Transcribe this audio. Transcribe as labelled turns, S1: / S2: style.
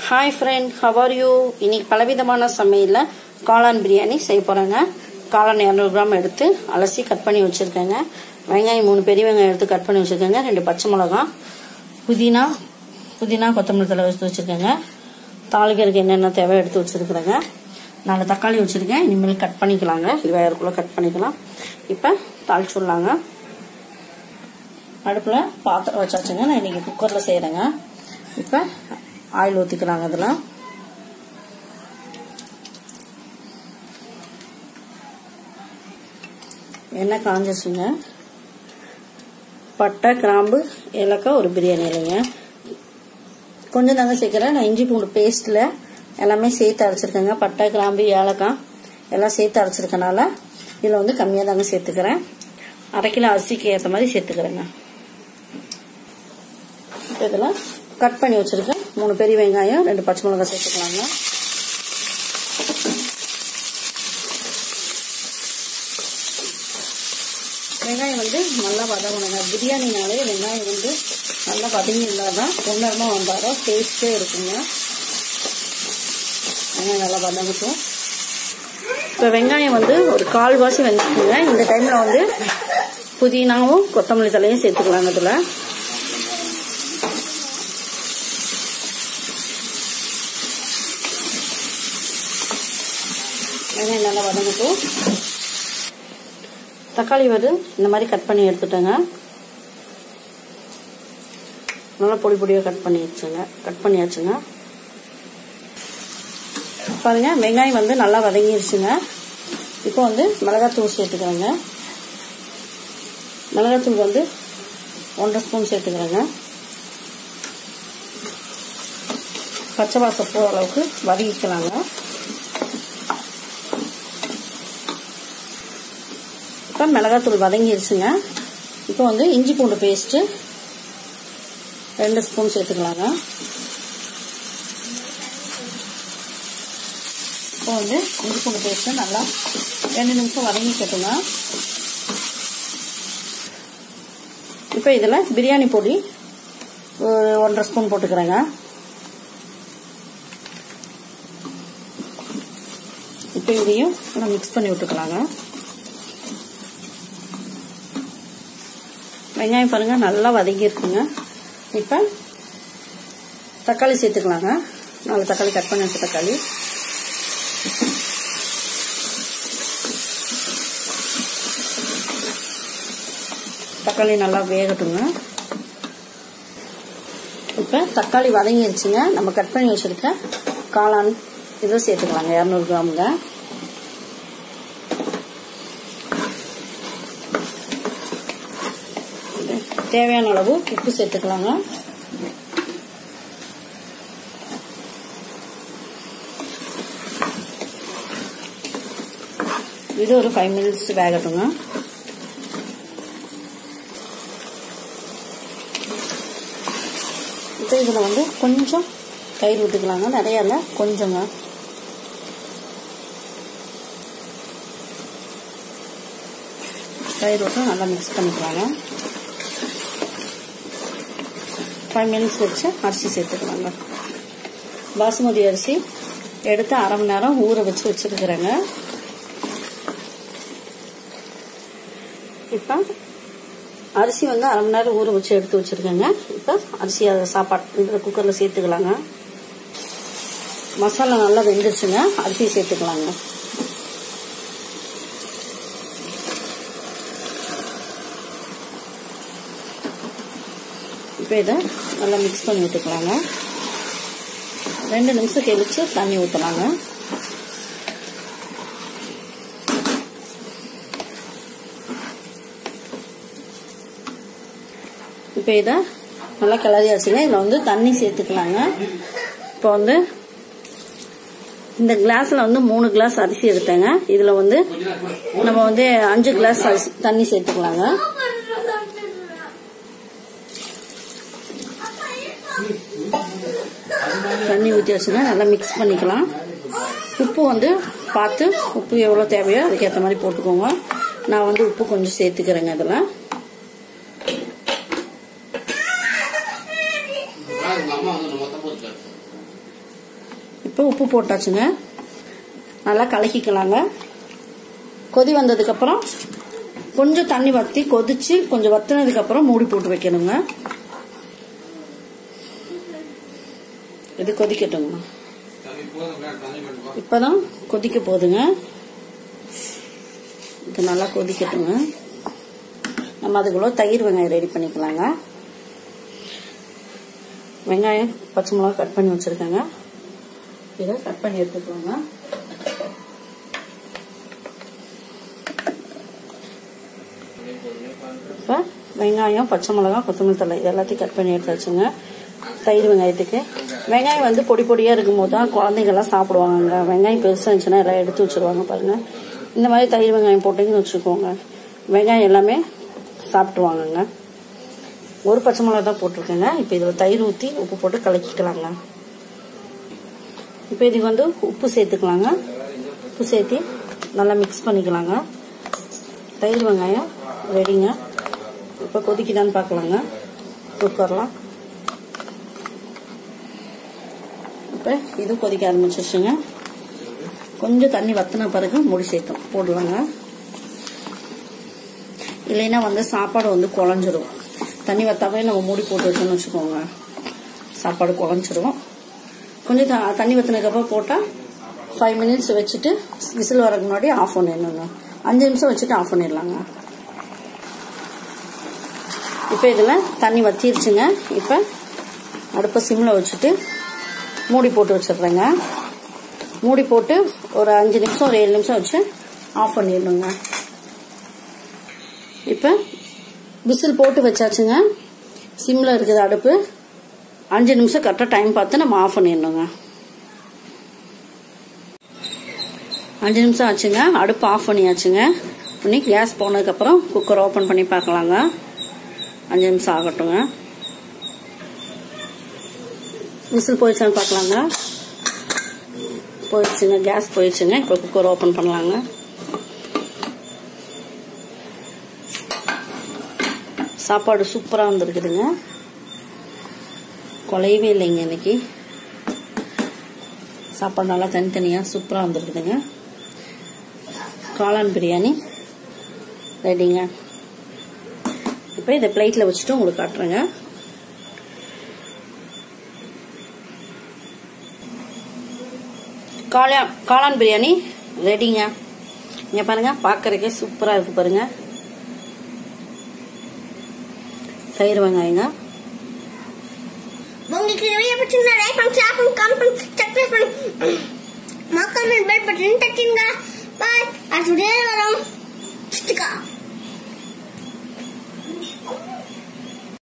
S1: Hi friend, how are you? இன்னைக்கு பலவிதமான சமையல்ல காளான் பிரியாணி செய்ய போறேங்க. காளான் 200 கிராம் எடுத்து அலசி கட் பண்ணி வச்சிருக்கேங்க. வெங்காயம் 3 பெரிய வெங்காயம் எடுத்து கட் பண்ணி வச்சிருக்கேங்க. 2 பச்சை மிளகாய், புதினா கொத்தமல்லி தழை எடுத்து வச்சிருக்கேங்க. தாளிக்கிறதுக்கு என்னென்ன தேவை எடுத்து வச்சிருக்கேங்க. 4 தக்காளி வச்சிருக்கேன். இனிமேல் கட் பண்ணிக்கலாங்க. வெங்காயக்குள்ள கட் பண்ணிக்கலாம். இப்போ தாளிச்சுடலாங்க. அடுப்புல பாத்திரம் வச்சாச்சுங்க. நான் இன்னைக்கு குக்கர்ல செய்யறேங்க. இப்போ ஆயில் ஊற்றிக்கலாங்க. அதில் எண்ணெய் காஞ்சிச்சுங்க. பட்டை, கிராம்பு, ஏலக்காய், ஒரு பிரியாணி இலைங்க. கொஞ்சம் தாங்க சேர்க்குறேன். நான் இஞ்சி பூண்டு பேஸ்ட்டில் எல்லாமே சேர்த்து அரைச்சிருக்கேங்க. பட்டை, கிராம்பு, ஏலக்காய் எல்லாம் சேர்த்து அரைச்சிருக்கனால இதில் வந்து கம்மியாக தாங்க சேர்த்துக்கிறேன். 1/2 கிலோ அரிசிக்கு ஏற்ற மாதிரி சேர்த்துக்கிறேங்க. இதில் கட் பண்ணி வச்சிருக்கேன் 3 பெரிய வெங்காயம், 2 பச்சை மிளகாய் சேர்த்துக்கலாங்க. வெங்காயம் வந்து நல்லா வதங்கணுங்க. பிரியாணினாலே வெங்காயம் வந்து நல்லா வதங்கி இல்லாதான் பொன்னரமாக வந்தாலும் டேஸ்டே இருக்குங்க. வெங்காயம் நல்லா வதங்கட்டும். இப்போ வெங்காயம் வந்து ஒரு 1/4 வாசி வெந்துக்குங்க. இந்த டைமில் வந்து புதினாவும் கொத்தமல்லி தலையும் சேர்த்துக்கலாங்க. இதில் வெங்காயம் நல்லா வதங்கட்டும். தக்காளி வந்து இந்த மாதிரி கட் பண்ணி எடுத்துட்டேங்க. நல்லா பொடி பொடியாக கட் பண்ணியாச்சுங்க. பாருங்க, வெங்காயம் வந்து நல்லா வதங்கிடுச்சுங்க. இப்போ வந்து மிளகாத்தூள் சேர்த்துக்கிறேங்க. மிளகாத்தூள் வந்து 1.5 ஸ்பூன் சேர்த்துக்கிறேங்க. பச்சை வாசம் போகிற அளவுக்கு வதக்கிக்கலாங்க. இப்போ மிளகாத்தூள் வதங்கிடுச்சுங்க. இப்போ வந்து இஞ்சி பூண்டு பேஸ்ட்டு 2 ஸ்பூன் சேர்த்துக்கலாங்க. இப்போ வந்து இஞ்சி பூண்டு பேஸ்ட்டு நல்லா 2 நிமிஷம் வதங்கிக்கட்டுங்க. இப்போ இதில் பிரியாணி பொடி 1.5 ஸ்பூன் போட்டுக்கிறேங்க. இப்போ இதையும் நல்லா மிக்ஸ் பண்ணி விட்டுக்கலாங்க. வெங்காயம் பாருங்க நல்லா வதங்கி இருக்குங்க. இப்போ தக்காளி சேர்த்துக்கலாங்க. 4 தக்காளி கட் பண்ணி வச்ச தக்காளி. தக்காளி நல்லா வேகட்டுங்க. இப்போ தக்காளி வதங்கிருச்சுங்க. நம்ம கட் பண்ணி வச்சிருக்க காளான் இதை சேர்த்துக்கலாங்க. 200 கிராமுங்க. தேவையான அளவு உப்பு சேர்த்துக்கலாங்க. இது ஒரு 5 மினிட்ஸ் வேகட்டுங்க. இப்போ இதில் வந்து கொஞ்சம் தயிர் விட்டுக்கலாங்க. நிறைய இல்லை, கொஞ்சங்க. தயிர் விட்டு நல்லா மிக்ஸ் பண்ணிக்கலாங்க. 5 மினிட்ஸ் வச்சு அரிசி சேர்த்துக்கலாங்க. பாசுமதி அரிசி எடுத்து 1/2 மணி நேரம் ஊற வச்சு வச்சிருக்கிறேங்க. இப்போ அரிசி வந்து 1/2 மணி நேரம் ஊற வச்சு எடுத்து வச்சிருக்கேங்க. இப்போ அரிசி சாப்பாடு குக்கரில் சேர்த்துக்கலாங்க. மசாலா நல்லா வெந்துருச்சுங்க. அரிசி சேர்த்துக்கலாங்க. இப்போ இதை நல்லா மிக்ஸ் பண்ணி விட்டுக்கலாங்க. 2 நிமிஷம் கழிச்சு தண்ணி ஊற்றலாங்க. இப்போ இதை நல்லா கிளறியாச்சுங்க. இதில் வந்து தண்ணி சேர்த்துக்கலாங்க. இப்போ வந்து இந்த கிளாஸில் வந்து 3 கிளாஸ் அரிசி எடுத்தேங்க. இதில் வந்து நம்ம வந்து 5 கிளாஸ் தண்ணி சேர்த்துக்கலாங்க. தண்ணி ஊற்றியாச்சுங்க. நல்லா மிக்ஸ் பண்ணிக்கலாம். உப்பு வந்து பார்த்து உப்பு எவ்வளோ தேவையோ அதுக்கேற்ற மாதிரி போட்டுக்கோங்க. நான் வந்து உப்பு கொஞ்சம் சேர்த்துக்கிறேங்க. இதில் இப்போ உப்பு போட்டாச்சுங்க, நல்லா கலக்கிக்கலாங்க. கொதி வந்ததுக்கப்புறம் கொஞ்சம் தண்ணி வற்றி கொதிச்சு கொஞ்சம் வத்தினதுக்கப்புறம் மூடி போட்டு வைக்கணுங்க. இது கொதிக்கட்டுங்கண்ணா. இப்பதான் கொதிக்க போகுதுங்க. இது நல்லா கொதிக்கட்டுங்க. நம்ம அதுக்குள்ள தயிர் வெங்காயம் ரெடி பண்ணிக்கலாங்க. வெங்காயம் பச்சை மிளகாய் கட் பண்ணி வச்சிருக்கேங்க. இதை கட் பண்ணி எடுத்துக்கலாங்க. இப்போ வெங்காயம் பச்சை மிளகாய் கொத்தமல்லி தழை இது எல்லாத்தையும் கட் பண்ணி எடுத்தாச்சுங்க. தயிர் வெங்காயத்துக்கு வெங்காயம் வந்து பொடி பொடியாக இருக்கும் போது தான் குழந்தைங்கள்லாம் சாப்பிடுவாங்க. வெங்காயம் பெருசாக இருந்துச்சுன்னா எல்லாம் எடுத்து வச்சுருவாங்க. பாருங்கள், இந்த மாதிரி தயிர் வெங்காயம் போட்டிங்கன்னு வச்சுக்கோங்க, வெங்காயம் எல்லாமே சாப்பிட்டுவாங்கங்க. ஒரு பச்சை மிளகாய் தான் போட்டிருக்கேங்க. இப்போ இதில் தயிர் ஊற்றி உப்பு போட்டு கலக்கிக்கலாங்க. இப்போ இதுக்கு வந்து உப்பு சேர்த்துக்கலாங்க. உப்பு சேர்த்து நல்லா மிக்ஸ் பண்ணிக்கலாங்க. தயிர் வெங்காயம் ரெடிங்க. இப்போ கொதிக்குதான்னு பார்க்கலாங்க குக்கர்லாம். இப்போ இது கொதிக்க ஆரம்பிச்சிருச்சுங்க. கொஞ்சம் தண்ணி வத்தின பிறகு மூடி சேர்த்தோம் போடலாங்க. இல்லைன்னா வந்து சாப்பாடு வந்து குழஞ்சிரும். தண்ணி வத்தாவே நம்ம மூடி போட்டு வச்சோம்னு வச்சுக்கோங்க, சாப்பாடு குழஞ்சிரும். கொஞ்சம் தண்ணி வத்தினதுக்கப்புறம் போட்டால் 5 மினிட்ஸ் வச்சுட்டு விசில் வரக்கு முன்னாடி ஆஃப் பண்ணிடணுங்க. 5 நிமிஷம் வச்சுட்டு ஆஃப் பண்ணிடலாங்க. இப்போ இதில் தண்ணி வத்திருச்சுங்க. இப்போ அடுப்பை சிம்மில் வச்சுட்டு மூடி போட்டு வச்சிடுறேங்க. மூடி போட்டு ஒரு 5 நிமிஷம் ஒரு 7 நிமிஷம் வச்சு ஆஃப் பண்ணிடணுங்க. இப்போ விசில் போட்டு வச்சாச்சுங்க. சிம்மில் இருக்குது அடுப்பு. 5 நிமிஷம் கரெக்டாக டைம் பார்த்து நம்ம ஆஃப் பண்ணிடணுங்க. 5 நிமிஷம் ஆச்சுங்க. அடுப்பு ஆஃப் பண்ணியாச்சுங்க. பண்ணி கேஸ் போனதுக்கப்புறம் குக்கர் ஓப்பன் பண்ணி பார்க்கலாங்க. 5 நிமிஷம் ஆகட்டுங்க. விசில் போயிடுச்சான்னு பார்க்கலாங்க. போயிடுச்சுங்க, கேஸ் போயிடுச்சுங்க. இப்போ குக்கர் ஓப்பன் பண்ணலாங்க. சாப்பாடு சூப்பராக வந்துருக்குதுங்க. குலையவே இல்லைங்க. இன்னைக்கு சாப்பாடு நல்லா தனித்தனியாக சூப்பராக வந்துருக்குதுங்க. காளான் பிரியாணி ரெடிங்க. இப்போ இதை பிளேட்டில் வச்சுட்டு உங்களுக்கு காட்டுறேங்க. காளான் பிரியாணி ரெடிங்க. இங்க பாருங்க, பார்க்கறதுக்கே சூப்பராக இருக்கு பாருங்க. தயிர் வெங்காயங்க.
S2: உங்களுக்கு வீடியோ பிடிச்சிருந்தா லைக் பண்ணி ஷேர் பண்ணி கமெண்ட் பண்ணி சப்ஸ்கிரைப் பண்ணி மறக்காம பெல் பட்டன் தட்டிங்க. பை. அடுத்த வீடியோல வரோம்.